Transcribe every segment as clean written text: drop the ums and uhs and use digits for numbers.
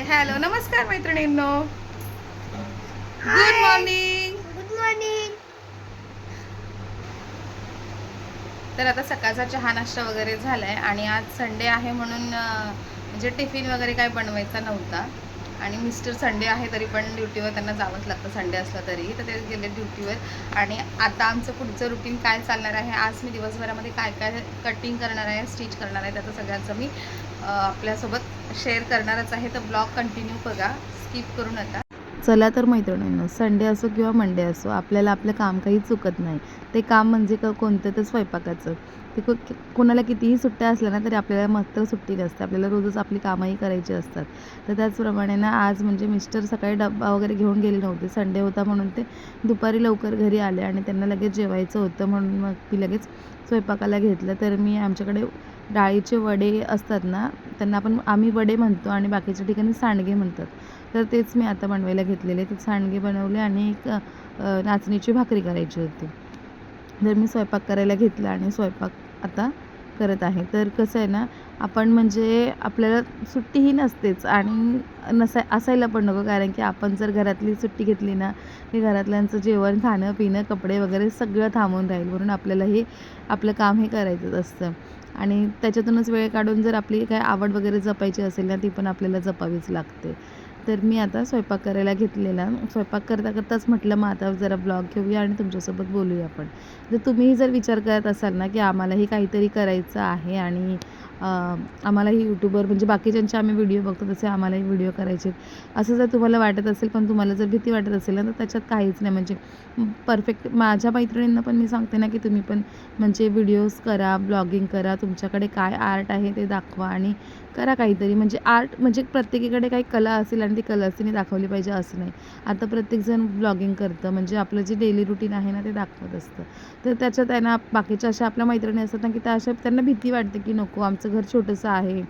Hello नमस्कार मैत्रिणींनो. Good morning. Good morning. तर आता सकाळचा चहा नाश्ता वगैरे झालाय आणि आज संडे आहे म्हणून म्हणजे टिफिन वगैरे काय बनवायचा नव्हता. आणि मिस्टर संडे आहे तरी पण ड्युटीवर त्यांना जावंच लागतं संडे असला तरी, तर ते गेले ड्युटीवर. आणि आता आमचं पुढचं रुटीन काय चालणार आहे, आज मी दिवसभरामध्ये काय काय कटिंग करणार आहे, स्टिच करणार आहे, त्याचं सगळ्यांचं मी आपल्यासोबत शेअर करणारच आहे. तर ब्लॉग कंटिन्यू बघा, स्किप करू नका. चला तर मैत्रिणींनो, संडे असो किंवा मंडे असो, आपल्याला आपलं काम काही चुकत नाही. ते काम म्हणजे कोणतं तर स्वयंपाकाचं. ते कोणाला कितीही सुट्ट्या असल्या ना तरी आपल्याला मात्र सुट्टी नसते, आपल्याला रोजच आपली कामंही करायची असतात. तर त्याचप्रमाणे ना आज म्हणजे मिस्टर सकाळी डब्बा वगैरे घेऊन गेले नव्हते, संडे होता म्हणून ते दुपारी लवकर घरी आले आणि त्यांना लगेच जेवायचं होतं म्हणून मग मी लगेच स्वयंपाकाला घेतलं. तर मी आमच्याकडे डाळीचे वडे असतात ना, त्यांना आम्ही वडे म्हणतो आणि बाकीच्या ठिकाणी सांडगे म्हणतात. तर तेच मी आता बनवायला घेतलेले. ते सांडगे बनवले आणि एक नाचणीची भाकरी करायची होती. तर मी स्वयंपाक करायला घेतला आणि स्वयंपाक आता करत आहे. तर कसं आहे ना, आपण म्हणजे आपल्याला सुट्टीही नसतेच आणि असायला पण नको, कारण की आपण जर घरातली सुट्टी घेतली ना, की घरातल्यांचं जेवण, खाणं, पिणं, कपडे वगैरे सगळं थांबून राहील. म्हणून आपल्याला हे आपलं काम हे करायचंच असतं आणि त्याच्यातूनच वेळ काढून जर आपली काय आवड वगैरे जपायची असेल ना, ती पण आपल्याला जपावीच लागते. तर मी आता स्वयंपाक करायला घेतलेला. स्वयंपाक करता करताच म्हटलं मग आता जरा ब्लॉग घेऊया आणि तुमच्यासोबत बोलूया आपण. तर तुम्हीही जर विचार करत असाल ना, की आम्हालाही काहीतरी करायचं आहे आणि आम्हालाही यूट्यूबवर म्हणजे बाकीच्यांचे आम्ही व्हिडिओ बघतो तसे आम्हालाही व्हिडिओ करायचे असं जर तुम्हाला वाटत असेल, पण तुम्हाला जर भीती वाटत असेल ना, तर त्याच्यात काहीच नाही. म्हणजे परफेक्ट माझ्या मैत्रिणींना पण मी सांगते ना, की तुम्ही पण म्हणजे व्हिडिओज करा, ब्लॉगिंग करा, तुमच्याकडे काय आर्ट आहे ते दाखवा आणि करा काहीतरी. म्हणजे आर्ट म्हणजे प्रत्येकीकडे काही कला असेल आणि ती कलाच दाखवली पाहिजे असं नाही. आता प्रत्येकजण ब्लॉगिंग करतं, म्हणजे आपलं जे डेली रुटीन आहे ना ते दाखवत असतं. तर त्याच्यात आहे ना, बाकीच्या अशा आपल्या मैत्रिणी असतात ना, की त्या अशा त्यांना भीती वाटते, की नको आमचं घर छोटंसं आहे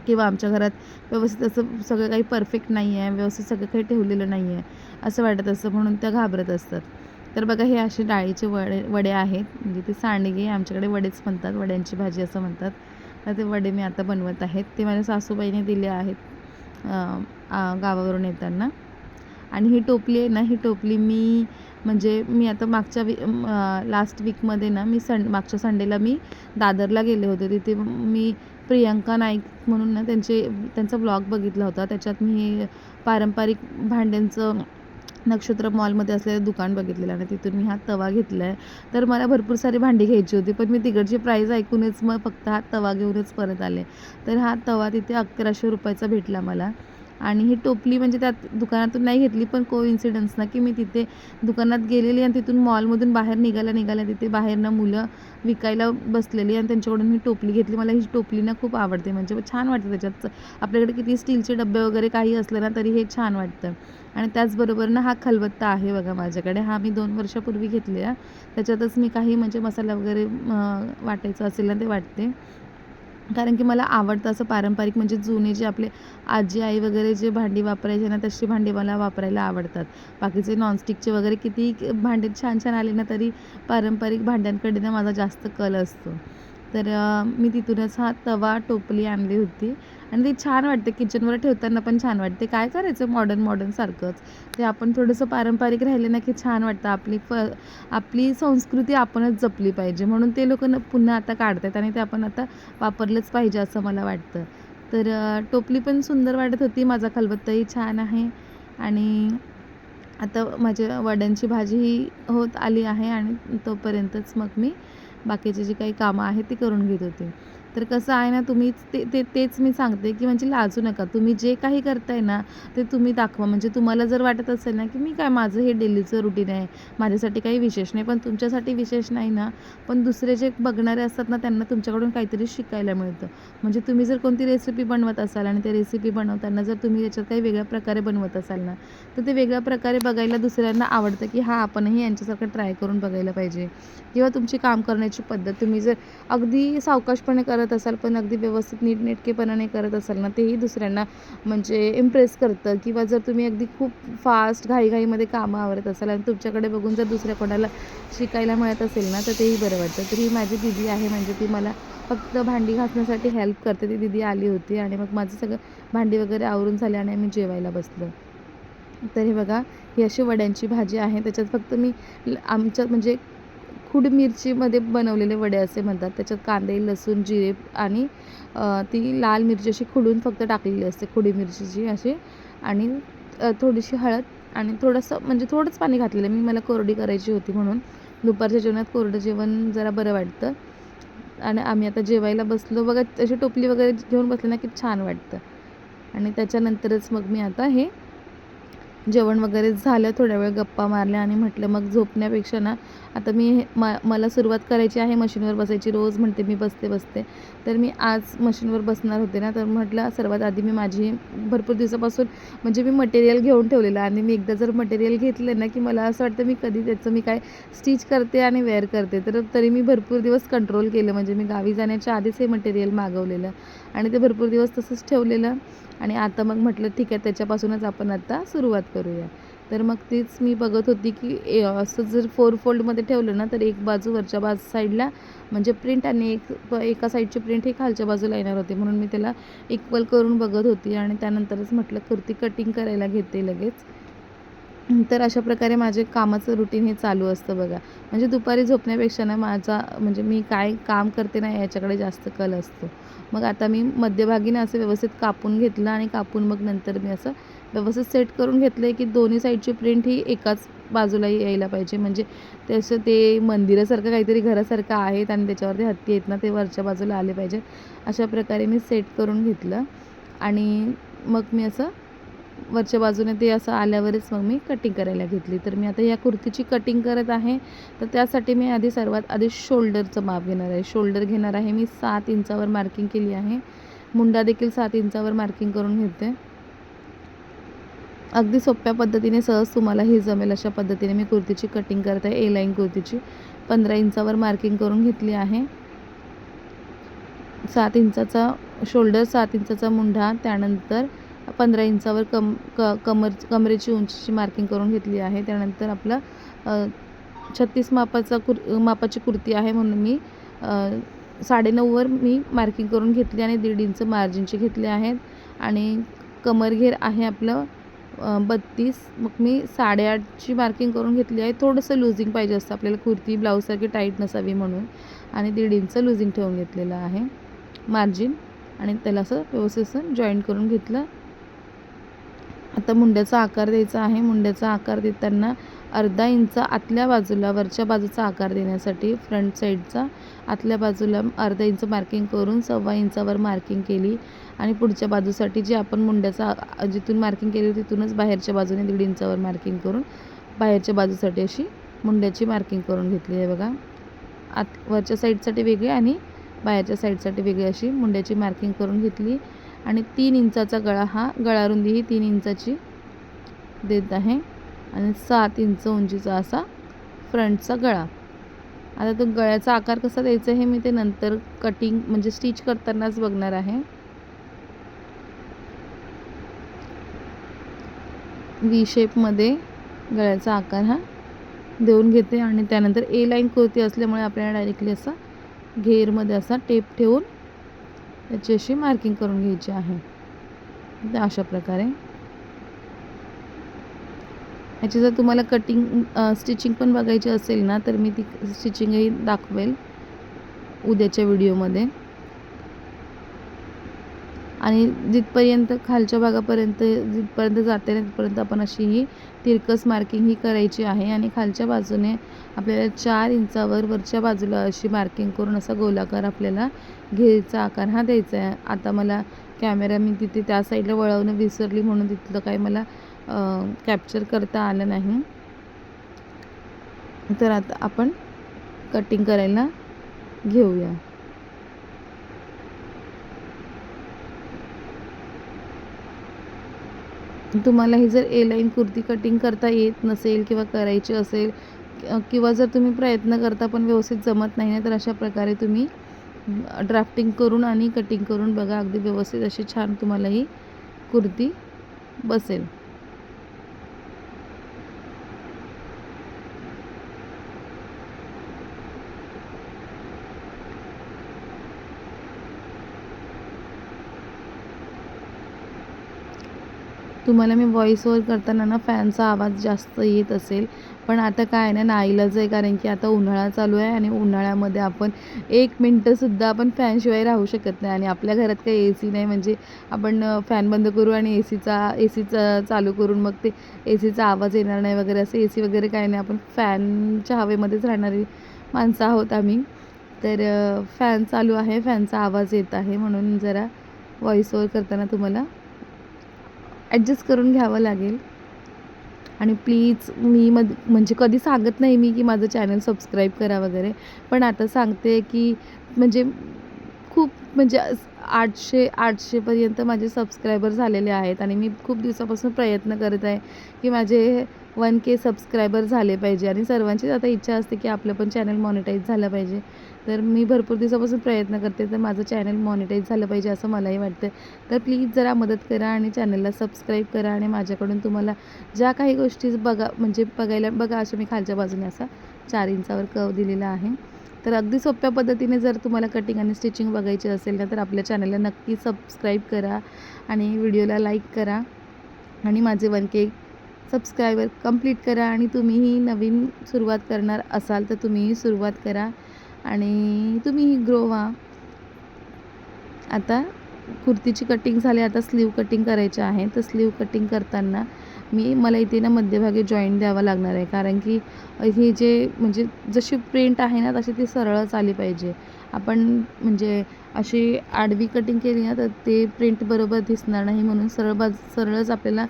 किंवा आमच्या घरात व्यवस्थित असं सगळं काही परफेक्ट नाही आहे, व्यवस्थित सगळं काही ठेवलेलं नाही आहे असं वाटत असतं, म्हणून त्या घाबरत असतात. तर बघा हे असे डाळीचे वडे आहेत, म्हणजे ते सांडगे आमच्याकडे वडेच म्हणतात, वड्यांची भाजी असं म्हणतात. तर ते वडे मी आता बनवत आहेत. ते माझ्या सासूबाईने दिले आहेत गावावरून येताना. आणि ही टोपली आहे ना, ही टोपली म्हणजे मी आता लास्ट वीकमध्ये ना मी मागच्या संडेला मी दादरला गेले होते. तिथे मी प्रियंका नाईक म्हणून ना त्यांचा ब्लॉग बघितला होता. त्याच्यात मी पारंपरिक भांड्यांचं नक्षत्र मॉलमध्ये असलेलं दुकान बघितलेलं आणि तिथून मी हा तवा घेतला आहे. तर मला भरपूर सारी भांडी घ्यायची होती, पण मी तिकडची प्राईस ऐकूनच मग फक्त हा तवा घेऊनच परत आले. तर हा तवा तिथे ₹1100 भेटला मला. आणि ही टोपली म्हणजे त्यात दुकानातून नाही घेतली, पण कोइन्सिडन्स ना, की मी तिथे दुकानात गेलेली आणि तिथून मॉलमधून बाहेर निघाल्या तिथे बाहेर ना मुलं विकायला बसलेली आणि त्यांच्याकडून ही टोपली घेतली. मला ही टोपली ना खूप आवडते, म्हणजे छान वाटतं त्याच्यात. आपल्याकडे किती स्टीलचे डब्बे वगैरे काही असले ना तरी हे छान वाटतं. आणि त्याचबरोबर ना हा खलबत्ता आहे बघा माझ्याकडे. हा मी 2 वर्षापूर्वी घेतलेला. त्याच्यातच मी काही म्हणजे मसाला वगैरे वाटायचा असेल ना ते वाटते. कारण की मला आवडतं असं पारंपरिक, म्हणजे जुने जे आपले आजी आई वगैरे जे भांडी वापरायचे ना, तशी भांडी मला वापरायला आवडतात. बाकीचे नॉनस्टिकचे वगैरे कितीही भांडे छान छान आले ना तरी पारंपरिक भांड्यांकडे ना माझा जास्त कल असतो. तर मी तिथूनच हा तवा टोपली आणली होती आणि ती छान वाटते, किचनवर ठेवताना पण छान वाटते. काय करायचं मॉडर्न सारखंच, ते आपण थोडंसं पारंपरिक राहिले ना की छान वाटतं. आपली संस्कृती आपणच जपली पाहिजे, म्हणून ते लोकं पुन्हा आता काढतात आणि ते आपण आता वापरलंच पाहिजे असं मला वाटतं. तर टोपली पण सुंदर वाटत होती, माझा खलबत्ताही छान आहे आणि आता माझ्या वड्यांची भाजीही होत आली आहे आणि तोपर्यंतच मग मी बाकीची जी काही कामं आहेत ती करून घेत होते. तर कसं आहे ना, तेच मी सांगते, की म्हणजे लाजू नका. तुम्ही जे काही करताय ना, ते तुम्ही दाखवा. म्हणजे तुम्हाला जर वाटत असेल ना, की माझं हे डेलीचं रुटीन आहे, माझ्यासाठी काही विशेष नाही, पण तुमच्यासाठी विशेष नाही ना, पण दुसरे जे बघणारे असतात ना, त्यांना तुमच्याकडून काहीतरी शिकायला मिळतं. म्हणजे तुम्ही जर कोणती रेसिपी बनवत असाल आणि ते रेसिपी बनवताना जर तुम्ही याच्यात काही वेगळ्या प्रकारे बनवत असाल ना, तर ते वेगळ्या प्रकारे बघायला दुसऱ्यांना आवडतं, की हां, आपणही यांच्यासारखं ट्राय करून बघायला पाहिजे. किंवा तुमची काम करण्याची पद्धत तुम्ही जर अगदी सावकाशपणे करत असाल, पण अगदी व्यवस्थित नीटनेटकेपणाने करत असाल ना, तेही दुसऱ्यांना म्हणजे इम्प्रेस करतं. किंवा जर तुम्ही अगदी खूप फास्ट घाईघाईमध्ये कामं आवरत असाल आणि तुमच्याकडे बघून जर दुसऱ्या कोणाला शिकायला मिळत असेल ना, तर तेही बरं वाटतं. तर ही माझी दीदी आहे, म्हणजे ती मला फक्त भांडी घासण्यासाठी हेल्प करते ती दीदी आली होती. आणि मग माझं सगळं भांडी वगैरे आवरून झाले आणि आम्ही जेवायला बसलो. तर हे बघा, ही अशी वड्यांची भाजी आहे. त्याच्यात फक्त मी आमच्यात म्हणजे खुड मिरचीमध्ये बनवलेले वडे असे म्हणतात. त्याच्यात कांदे, लसूण, जिरे आणि ती लाल मिरची अशी खुडून फक्त टाकलेली असते, खुडी मिरचीची अशी. आणि थोडीशी हळद आणि थोडंसं म्हणजे थोडंच पाणी घातलेलं मी, मला कोरडी करायची होती म्हणून. दुपारच्या जेवणात कोरडं जेवण जरा बरं वाटतं. आणि आम्ही आता जेवायला बसलो बघा. अशी टोपली वगैरे घेऊन बसले ना की छान वाटतं. आणि त्याच्यानंतरच मग मी आता हे जेवण वगैरे झालं, थोड्या वेळ गप्पा मारल्या आणि म्हटलं मग झोपण्यापेक्षा ना आता मी मला सुरुवात करायची आहे मशीनवर बसायची. रोज म्हणते मी बसते. तर मी आज मशीनवर बसणार होते ना, तर म्हटलं सर्वात आधी मी माझी भरपूर दिवसापासून म्हणजे मी मटेरियल घेऊन ठेवलेलं. आणि मी एकदा जर मटेरियल घेतलं ना की मला असं वाटतं मी कधी त्याचं मी काय स्टिच करते आणि वेअर करते. तर तरी मी भरपूर दिवस कंट्रोल केलं. म्हणजे मी गावी जाण्याच्या आधीच हे मटेरियल मागवलेलं आणि ते भरपूर दिवस तसंच ठेवलेलं. आणि आता मग म्हटलं ठीक आहे, त्याच्यापासूनच आपण आता सुरुवात करूया. तर मग तीच मी बघत होती की असं जर 4 फोल्डमध्ये ठेवलं ना तर एक बाजू वरच्या साईडला म्हणजे प्रिंट आणि एका साईडची प्रिंट ही खालच्या बाजूला येणार होती. म्हणून मी त्याला इक्वल करून बघत होती आणि त्यानंतरच म्हटलं कुर्ती कटिंग करायला घेते लगेच. तर अशा प्रकारे माझे कामाचं रुटीन हे चालू असतं बघा. म्हणजे दुपारी झोपण्यापेक्षा ना माझा म्हणजे मी काय काम करते ना याच्याकडे जास्त कल असतो. मग आता मी मध्यभागी ना असं व्यवस्थित कापून घेतलं आणि कापून मग नंतर मी असं व्यवस्थित सेट करून घेतलं आहे की दोन्ही साईडची प्रिंट ही एकाच बाजूला यायला पाहिजे. म्हणजे ते असं ते मंदिरासारखं काहीतरी घरासारखं आहेत आणि त्याच्यावरती हत्ती आहेत ना, ते वरच्या बाजूला आले पाहिजे. अशा प्रकारे मी सेट करून घेतलं आणि मग मी असं वरच्या बाजूने ते असं आल्यावरच मग मी कटिंग करायला घेतली. तर मी आता या कुर्तीची कटिंग करत आहे. तर त्यासाठी मी सर्वात आधी शोल्डरचं माप घेणार आहे. शोल्डर घेणार आहे मी 7 इंचावर मार्किंग केली आहे. मुंडा देखील 7 इंचावर मार्किंग करून घेते. अगदी सोप्या पद्धतीने सहज तुम्हाला हे जमेल अशा पद्धतीने मी कुर्तीची कटिंग करत आहे. ए लाईन कुर्तीची 15 इंचावर मार्किंग करून घेतली आहे. 7 इंचाचा शोल्डर, 7 इंचाचा मुंढा, त्यानंतर 15 इंचावर कमरेची उंचीची मार्किंग करून घेतली आहे. त्यानंतर आपलं 36 मापाची कुर्ती आहे म्हणून मी 9.5वर मी मार्किंग करून घेतली आणि 1.5 इंच मार्जिनची घेतले आहेत. आणि कमरघेर आहे आपलं 32. मग मी 8.5ची मार्किंग करून घेतली आहे. थोडंसं लुझिंग पाहिजे असतं आपल्याला, कुर्ती ब्लाऊजसारखी टाईट नसावी म्हणून. आणि 1.5 इंच लुझिंग ठेवून घेतलेलं आहे मार्जिन. आणि त्याला असं व्यवस्थित असं जॉईंट करून घेतलं. आता मुंड्याचा आकार द्यायचा आहे. मुंड्याचा आकार देताना अर्धा इंच आतल्या बाजूला वरच्या बाजूचा आकार देण्यासाठी फ्रंट साईडचा आतल्या बाजूला अर्धा इंच मार्किंग करून 1.25 इंचावर मार्किंग केली. आणि पुढच्या बाजूसाठी जी आपण मुंड्याचा जिथून मार्किंग केली तिथूनच बाहेरच्या बाजूने 1.5 इंचावर मार्किंग करून बाहेरच्या बाजूसाठी अशी मुंड्याची मार्किंग करून घेतली आहे बघा. वरच्या साईडसाठी वेगळी आणि बाहेरच्या साईडसाठी वेगळी अशी मुंड्याची मार्किंग करून घेतली. आणि 3 इंचाचा गळा, हा गळा रुंदी ही 3 इंचाची देत आहे. आणि 7 इंच उंचीचा असा फ्रंटचा गळा. आता तो गळ्याचा आकार कसा द्यायचा हे मी ते नंतर कटिंग म्हणजे स्टिच करतानाच बघणार आहे. व्ही शेपमध्ये गळ्याचा आकार हा देऊन घेते. आणि त्यानंतर ए लाईन कुर्ती असल्यामुळे आपल्याला डायरेक्टली असा घेरमध्ये असा टेप ठेवून त्याची अशी मार्किंग करून घ्यायची आहे. अशा प्रकारे ह्याची जर तुम्हाला स्टिचिंग पण बघायची असेल ना तर मी ती स्टिचिंगही दाखवेल उद्याच्या व्हिडिओमध्ये. आणि जिथपर्यंत खालच्या भागापर्यंत जिथपर्यंत जाते ना तिथपर्यंत आपण अशी ही तिरकस मार्किंग ही करायची आहे. आणि खालच्या बाजूने आपल्याला 4 इंचावर वरच्या बाजूला अशी मार्किंग करून असा गोलाकार आपल्याला घेरचा आकार हा द्यायचा आहे. आता मला कॅमेरा मी तिथे त्या साईडला वळवणं विसरली म्हणून तिथलं काही मला कॅप्चर करता आलं नाही. तर आता आपण कटिंग करायला घेऊया. तुम्हालाही जर ए लाईन कुर्ती कटिंग करता येत नसेल किंवा करायची असेल किंवा जर तुम्ही प्रयत्न करता पण व्यवस्थित जमत नाही ना तर अशा प्रकारे तुम्ही ड्राफ्टिंग करून आणि कटिंग करून बघा. अगदी व्यवस्थित अशी छान तुम्हाला ही कुर्ती बसेल. तुम्हाला मी व्हॉईस ओव्हर करताना ना फॅनचा आवाज जास्त येत असेल, पण आता काय आहे ना, नाईलाज आहे, कारण की आता उन्हाळा चालू आहे आणि उन्हाळ्यामध्ये आपण 1 मिनटंसुद्धा आपण फॅनशिवाय राहू शकत नाही आणि आपल्या घरात काही ए सी नाही, म्हणजे आपण फॅन बंद करू आणि ए सीचा चालू करून मग ते ए सीचा आवाज येणार नाही वगैरे, असं ए सी वगैरे काही नाही. आपण फॅनच्या हवेमध्येच राहणारी माणसं आहोत आम्ही. तर फॅन चालू आहे, फॅनचा आवाज येत आहे, म्हणून जरा व्हॉईस ओव्हर करताना तुम्हाला ॲडजस्ट करून घ्यावं लागेल. आणि प्लीज मी म्हणजे कधी सांगत नाही मी की माझं चॅनल सबस्क्राईब करा वगैरे, पण आता सांगते की म्हणजे खूप म्हणजे 800पर्यंत माझे सबस्क्रायबर झालेले आहेत आणि मी खूप दिवसापासून प्रयत्न करत आहे की माझे 1K सबस्क्रायबर झाले पाहिजे आणि सर्वांचीच आता इच्छा असते की आपलं पण चॅनल मॉनिटाईज झालं पाहिजे. तर मी भरपूर दिवसापासून प्रयत्न करते, तर माझं चॅनल मॉनिटाईज झालं पाहिजे असं मलाही वाटतं. तर प्लीज जरा मदत करा आणि चॅनलला सबस्क्राईब करा आणि माझ्याकडून तुम्हाला ज्या काही गोष्टी बघायला बघा, अशा मी खालच्या बाजूने असा 4 इंचावर कर्व दिलेला आहे. तर अगदी सोप्या पद्धतीने जर तुम्हाला कटिंग आणि स्टिचिंग बघायची असेल ना, तर आपल्या चॅनलला नक्की सबस्क्राईब करा आणि व्हिडिओला लाईक करा आणि माझे 1K सबस्क्रायबर कंप्लीट करा. आणि तुम्हीही नवीन सुरुवात करणार असाल तर तुम्हीही सुरुवात करा आणि तुम्हीही ग्रो व्हा. आता कुर्तीची कटिंग झाली, आता स्लीव कटिंग करायचे आहे. तर स्लीव कटिंग करताना मला इथे ना मध्यभागी जॉईंट द्यावा लागणार आहे, कारण की ही जे म्हणजे जशी प्रिंट आहे ना तशी ती सरळच आली पाहिजे. आपण म्हणजे अशी आडवी कटिंग केली ना तर ते प्रिंट बरोबर दिसणार नाही, म्हणून सरळच आपल्याला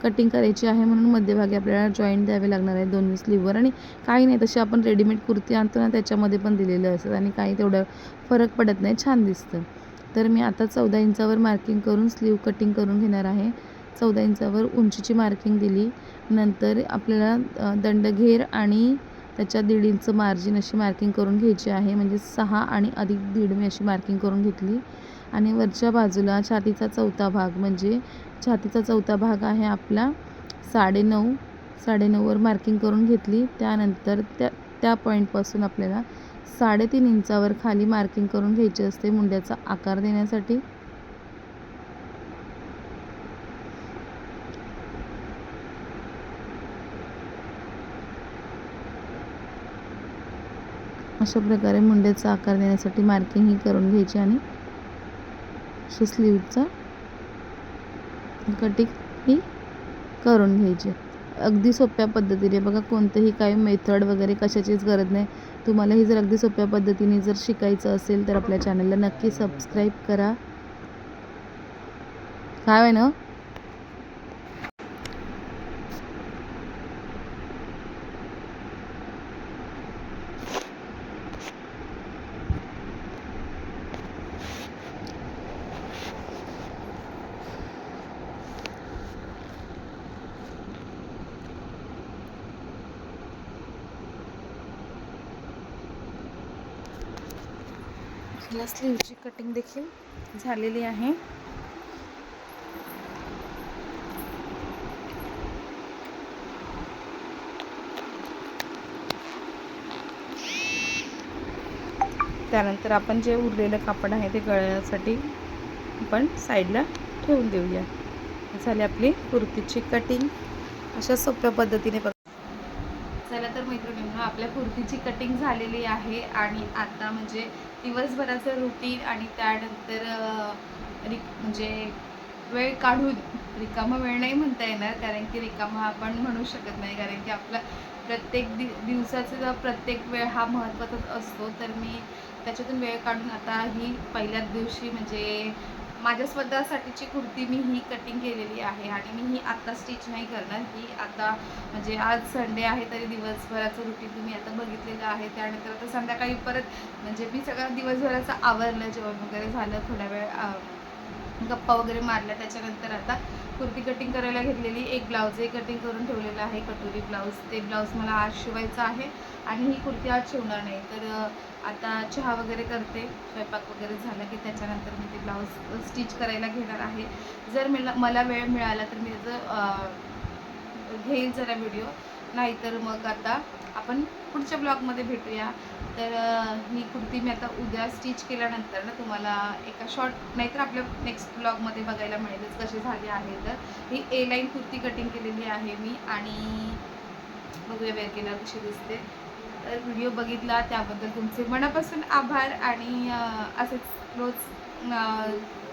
कटिंग करायची आहे. म्हणून मध्यभागी आपल्याला जॉईंट द्यावे लागणार आहे दोन्ही स्लीववर. आणि काही नाही, तशी आपण रेडीमेड कुर्ती आणतो ना त्याच्यामध्ये पण दिलेलं असतं आणि काही तेवढं फरक पडत नाही, छान दिसतं. तर मी आता 14 इंचावर मार्किंग करून स्लीव कटिंग करून घेणार आहे. 14 इंचावर उंचीची मार्किंग दिली. नंतर आपल्याला दंडघेर आणि त्याच्या 1.5 इंच मार्जिन अशी मार्किंग करून घ्यायची आहे. म्हणजे 6 आणि अधिक 1.5 मी अशी मार्किंग करून घेतली. आणि वरच्या बाजूला छातीचा चौथा भाग, म्हणजे छातीचा चौथा भाग आहे आपला 9.5. 9.5वर मार्किंग करून घेतली. त्यानंतर त्या पॉईंटपासून आपल्याला 3.5 इंचावर खाली मार्किंग करून घ्यायची असते मुंड्याचा आकार देण्यासाठी. अशा प्रकारे मुंड्याचा आकार देण्यासाठी मार्किंग ही करून घ्यायची आणि स्लीवचा कटिंग ही करून घ्यायची अगदी सोप्या पद्धतीने. बघा, कोणतंही काही मेथड वगैरे कशाचीच गरज नाही. तुम्हालाही जर अगदी सोप्या पद्धतीने जर शिकायचं असेल तर आपल्या चॅनलला नक्की सबस्क्राईब करा. काय आहे ना, आपल्या स्लीवची कटिंग देखील झालेली आहे. त्यानंतर आपण जे उरलेलं कापड आहे ते गळ्यासाठी आपण साईडला ठेवून देऊया. झाली आपली कुर्तीची कटिंग अशा सोप्या पद्धतीने. चला तर मैत्रिणींनो, आपल्या कुर्तीची कटिंग झालेली आहे आणि आता म्हणजे दिवसभराचं रुटीन आणि त्यानंतर म्हणजे वेळ काढून, रिकामा वेळ नाही म्हणता येणार कारण की रिकामा आपण म्हणू शकत नाही, कारण की आपला प्रत्येक दिवसाचा प्रत्येक वेळ हा महत्त्वाचाच असतो. तर मी त्याच्यातून वेळ काढून आता ही पहिल्याच दिवशी म्हणजे माझ्या स्वतःसाठीची कुर्ती मी ही कटिंग केलेली आहे आणि मी ही आत्ता स्टिच नाही करणार. ही आता म्हणजे आज संडे आहे तरी दिवसभराचं रुटीन तुम्ही आता बघितलेलं आहे. त्यानंतर आता संध्याकाळी परत म्हणजे मी सगळं दिवसभराचं आवरलं, जेवण वगैरे झालं, थोडा वेळ गप्पा वगैरे मारल्या. त्याच्यानंतर आता कुर्ती कटिंग करायला घेतलेली. एक ब्लाऊजही कटिंग करून ठेवलेलं आहे, कटोरी ब्लाऊज. ते ब्लाऊज मला आज शिवायचं आहे आणि ही कुर्ती आज शिवणार नाही. तर आता चहा वगैरे करते, स्वयंपाक वगैरे झाला की त्याच्यानंतर मी ते ब्लाऊज स्टिच करायला घेणार आहे. जर मला वेळ मिळाला तर मी त्याचं घेईन जरा व्हिडिओ, नाहीतर मग आता आपण पुढच्या ब्लॉगमध्ये भेटूया. तर ही कुर्ती मी आता उद्या स्टिच केल्यानंतर ना तुम्हाला एका शॉर्ट नाहीतर आपल्या नेक्स्ट ब्लॉगमध्ये बघायला मिळेलच कशी झाली आहे. तर ही ए लाईन कुर्ती कटिंग केलेली आहे मी आणि बघूया वेअर केल्यावर कशी दिसते. तर व्हिडिओ बघितला त्याबद्दल तुमचे मनापासून आभार आणि असेच रोज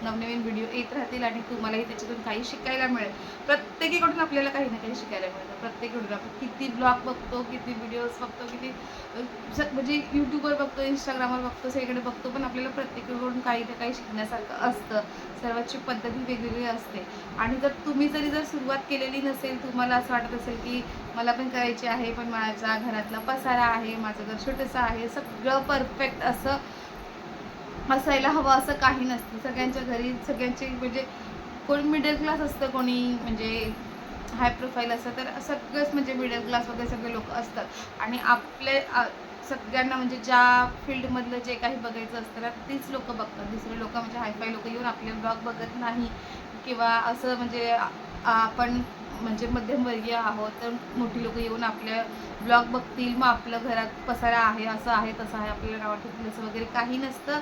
नवनवीन व्हिडिओ येत राहतील आणि तुम्हालाही त्याच्यातून काही शिकायला मिळेल. प्रत्येकीकडून आपल्याला काही ना काही शिकायला मिळतं. प्रत्येकीकडून आपण किती ब्लॉग बघतो, किती व्हिडिओज बघतो, किती म्हणजे यूट्यूबवर बघतो, इंस्टाग्रामवर बघतो, सगळीकडे बघतो, पण आपल्याला प्रत्येकाकडून काही ना काही शिकण्यासारखं असतं. सर्वांची पद्धती वेगवेगळी असते आणि जर सुरुवात केलेली नसेल, तुम्हाला असं वाटत असेल की मला पण करायची आहे पण माझ्या घरातला पसारा आहे, माझं घर छोटंसं आहे, सगळं परफेक्ट असं असायला हवं असं काही नसतं. सगळ्यांच्या घरी सगळ्यांचे म्हणजे कोणी मिडल क्लास असतं, कोणी म्हणजे हाय प्रोफाईल असतं, तर सगळंच म्हणजे मिडल क्लास वगैरे सगळे लोक असतात आणि सगळ्यांना म्हणजे ज्या फील्डमधलं जे काही बघायचं असतं ना तीच लोकं बघतात. दुसरे लोक म्हणजे हायफाय लोक येऊन आपले ब्लॉग बघत नाही किंवा असं म्हणजे आपण म्हणजे मध्यमवर्गीय आहोत तर मोठी लोक येऊन आपल्या ब्लॉग बघतील, मग आपलं घरात पसारा आहे, असं आहे, तसं आहे, आपल्याला नाव ठेवतील असं वगैरे काही नसतं.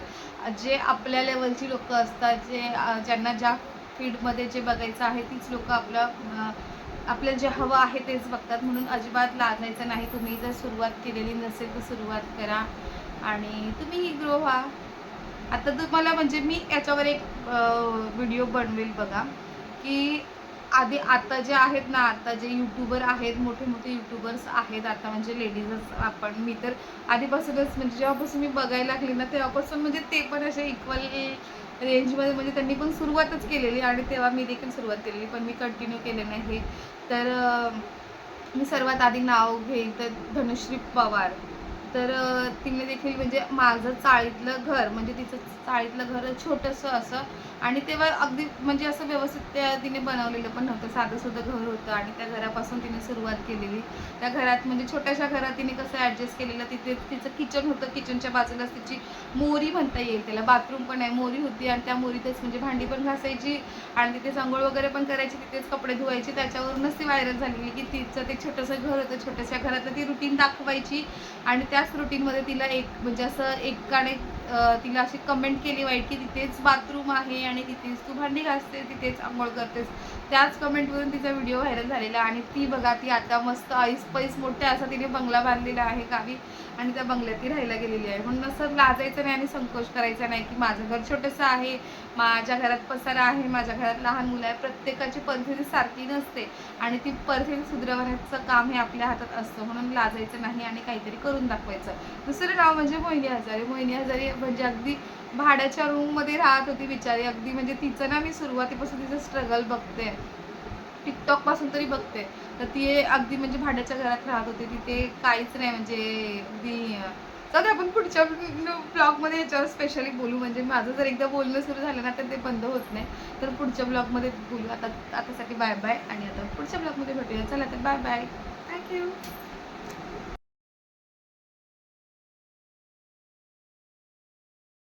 जे आपल्या लेवलची लोकं असतात, ज्यांना ज्या फील्डमध्ये जे बघायचं आहे तीच लोकं आपल्याला जे हवं आहे तेच बघतात. म्हणून अजिबात लाजायचं नाही. तुम्ही जर सुरुवात केलेली नसेल तर सुरुवात करा आणि तुम्हीही ग्रो व्हा. आता तुम्हाला म्हणजे मी याच्यावर एक व्हिडिओ बनवेल बघा की आता जे आहेत ना, आता जे यूट्यूबर आहेत, मोठे मोठे यूट्यूबर्स आहेत आता म्हणजे लेडीजच मी तर आधीपासूनच म्हणजे जेव्हापासून मी बघायला लागली ना तेव्हापासून म्हणजे ते पण असे इक्वल रेंजमध्ये म्हणजे त्यांनी पण सुरुवातच केलेली आणि तेव्हा मी देखील सुरुवात केलेली पण मी कंटिन्यू केले नाही. तर मी सर्वात आधी नाव घेईन तर धनुश्री पवार. तर तिने देखील म्हणजे माझं चाळीतलं घर म्हणजे तिचं चाळीतलं घर छोटंसं असं आणि तेव्हा अगदी म्हणजे असं व्यवस्थित तिने बनवलेलं पण नव्हतं, साधंसुद्धा घर होतं आणि त्या घरापासून तिने सुरुवात केलेली. त्या घरात म्हणजे छोट्याशा घरात तिने कसं ॲडजस्ट केलेलं, तिथे तिचं किचन होतं, किचनच्या बाजूलाच तिची मोरी म्हणता येईल त्याला, बाथरूम पण आहे, मोरी होती आणि त्या मोरीतच म्हणजे भांडी पण घासायची आणि तिथे अंघोळ वगैरे पण करायची, तिथेच कपडे धुवायची. त्याच्यावरूनच ती व्हायरल झालेली की तिचं ते छोटंसं घर होतं, छोट्याशा घरातलं ती रुटीन दाखवायची आणि त्याच रुटीनमध्ये तिला म्हणजे असं एकाने तिला अशी कमेंट केली वाईट की तिथेच बाथरूम आहे आणि तिथेच तू भांडी घासते, तिथेच अंघोळ करतेस. त्याच कमेंटवरून तिचा व्हिडिओ व्हायरल झालेला आणि ती बघा ती आता मस्त ऐस पैस मोठ्या असा तिने बंगला बांधलेला आहे गावी आणि त्या बंगल्यात ती राहायला गेलेली आहे. म्हणून असं लाजायचं नाही आणि संकोच करायचा नाही की माझं घर छोटंसं आहे, माझ्या घरात पसारा आहे, माझ्या घरात लहान मुलं आहे. प्रत्येकाची परिस्थिती सारखी नसते आणि ती परिस्थिती सुधारवण्याचं काम हे आपल्या हातात असतं. म्हणून लाजायचं नाही आणि काहीतरी करून दाखवायचं. दुसरं नाव म्हणजे मोहिनी हजारे. मोहिनी हजारे म्हणजे अगदी भाड्याच्या रूममध्ये राहत होती बिचारी. अगदी म्हणजे तिचं ना मी सुरुवातीपासून तिचं स्ट्रगल बघते, टिकटॉकपासून तरी बघते. तर ती अगदी म्हणजे भाड्याच्या घरात राहत होती, तिथे काहीच नाही म्हणजे अगदी तर आपण पुढच्या ब्लॉगमध्ये याच्यावर स्पेशली बोलू. म्हणजे माझं जर एकदा बोलणं सुरू झालं ना तर ते बंद होत नाही. तर पुढच्या ब्लॉगमध्ये बोलू. आतासाठी बाय बाय आणि आता पुढच्या ब्लॉगमध्ये भेटूया. चला तर बाय बाय. थँक्यू.